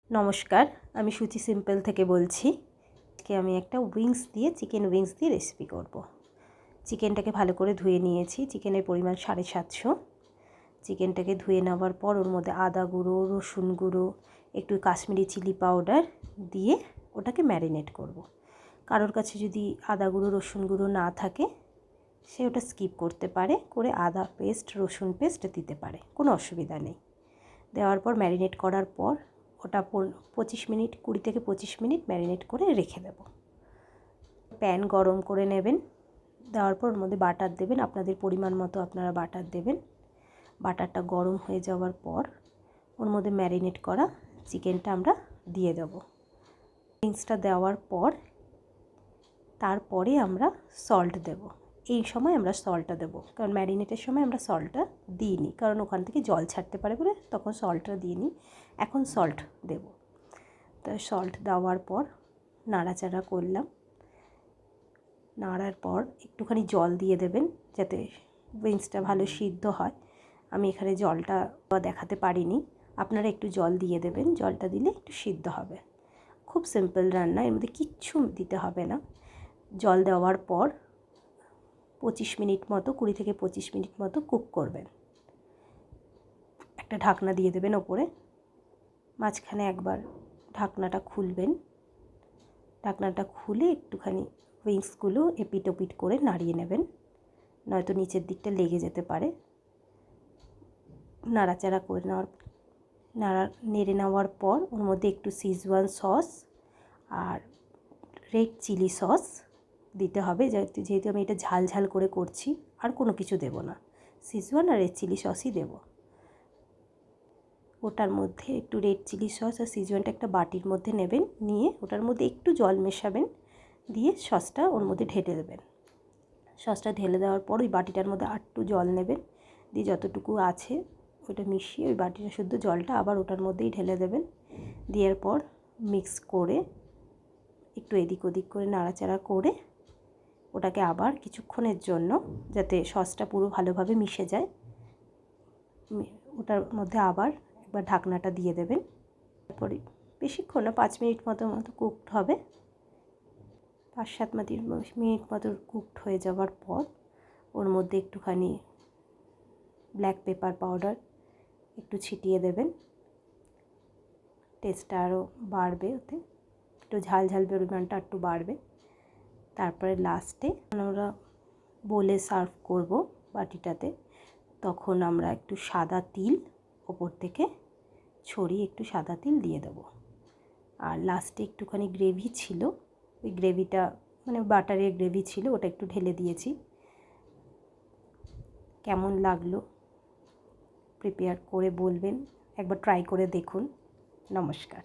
নমস্কার, আমি সুচি সিম্পল থেকে বলছি। আজকে আমি একটা চিকেন উইংস দিয়ে রেসিপি করব। চিকেনটাকে ভালো করে ধুয়ে নিয়েছি। চিকেনের পরিমাণ 750। চিকেনটাকে ধুয়ে নেওয়ার পর ওর মধ্যে আদা গুঁড়ো, রসুন গুঁড়ো, একটু কাশ্মীরি চিলি পাউডার দিয়ে ওটাকে ম্যারিনেট করব। কারোর কাছে যদি আদা গুঁড়ো, রসুন গুঁড়ো না থাকে সে ওটা স্কিপ করতে পারে, করে আদা পেস্ট, রসুন পেস্ট দিতে পারে, কোনো অসুবিধা নেই। দেওয়ার পর ম্যারিনেট করার পর ওটা 20 থেকে 25 মিনিট ম্যারিনেট করে রেখে দেব। প্যান গরম করে নেবেন, দেওয়ার পর ওর মধ্যে বাটার দেবেন, আপনাদের পরিমাণ মতো আপনারা বাটার দেবেন। বাটারটা গরম হয়ে যাওয়ার পর ওর মধ্যে ম্যারিনেট করা চিকেনটা আমরা দিয়ে দেব। উইংসটা দেওয়ার পর তারপরে আমরা সল্ট দেব। এই সময় আমরা সল্টটা দেবো, কারণ ম্যারিনেটের সময় আমরা সল্টটা দিইনি, কারণ ওখান থেকে জল ছাড়তে পারে বলে তখন সল্টটা দিইনি। এখন সল্ট দেব। তো সল্ট দেওয়ার পর নাড়াচাড়া করলাম। নাড়ার পর একটুখানি জল দিয়ে দেবেন যাতে উইংসটা ভালো সিদ্ধ হয়। আমি এখানে জলটা দেখাতে পারিনি, আপনারা একটু জল দিয়ে দেবেন। জলটা দিলে একটু সিদ্ধ হবে। খুব সিম্পল রান্না, এর মধ্যে কিচ্ছু দিতে হবে না। জল দেওয়ার পর 20 মিনিট মতো, 20 থেকে 25 মিনিট মতো কুক করবেন। একটা ঢাকনা দিয়ে দেবেন ওপরে, মাঝখানে একবার ঢাকনাটা খুলবেন। ঢাকনাটা খুলে একটুখানি উইংসগুলো এপিট ওপিট করে নাড়িয়ে নেবেন, নয়তো নিচের দিকটা লেগে যেতে পারে। নাড়াচাড়া করে নেড়ে নেওয়ার পর ওর মধ্যে একটু সিজওয়ান সস আর রেড চিলি সস দিতে হবে, যেহেতু আমি এটা ঝাল ঝাল করে করছি। আর কোনো কিছু দেব না, সিজওয়ান আর রেড চিলি সসই দেব। ওটার মধ্যে একটু রেড চিলি সস আর সিজওয়ানটা একটা বাটির মধ্যে নেবেন, নিয়ে ওটার মধ্যে একটু জল মেশাবেন, দিয়ে সসটা ওর মধ্যে ঢেলে দেবেন। সসটা ঢেলে দেওয়ার পর ওই বাটিটার মধ্যে আর একটু জল নেবেন, দিয়ে যতটুকু আছে ওটা মিশিয়ে ওই বাটিটা শুদ্ধ জলটা আবার ওটার মধ্যেই ঢেলে দেবেন। দেওয়ার পর মিক্স করে একটু এদিক ওদিক করে নাড়াচাড়া করে ওটাকে আবার কিছুক্ষণের জন্য, যাতে সসটা পুরো ভালোভাবে মিশে যায়, ওটার মধ্যে আবার একবার ঢাকনাটা দিয়ে দেবেন। তারপরে বেশিক্ষণ না, 5 মিনিট মতো কুকড হবে। 5-7 মিনিট মতো কুকড হয়ে যাওয়ার পর ওর মধ্যে একটুখানি ব্ল্যাক পেপার পাউডার একটু ছিটিয়ে দেবেন। টেস্টটা আরও বাড়বে, ওতে একটু ঝাল ঝাল পরিমাণটা একটু বাড়বে। তারপরে লাস্টে আমরা বলে সার্ভ করব বাটিটাতে, তখন আমরা একটু সাদা তিল ওপর থেকে ছড়িয়ে একটু সাদা তিল দিয়ে দেবো। আর লাস্টে একটুখানি গ্রেভি ছিল, ওই গ্রেভিটা মানে বাটারের গ্রেভি ছিল, ওটা একটু ঢেলে দিয়েছি। কেমন লাগলো প্রিপেয়ার করে বলবেন, একবার ট্রাই করে দেখুন। নমস্কার।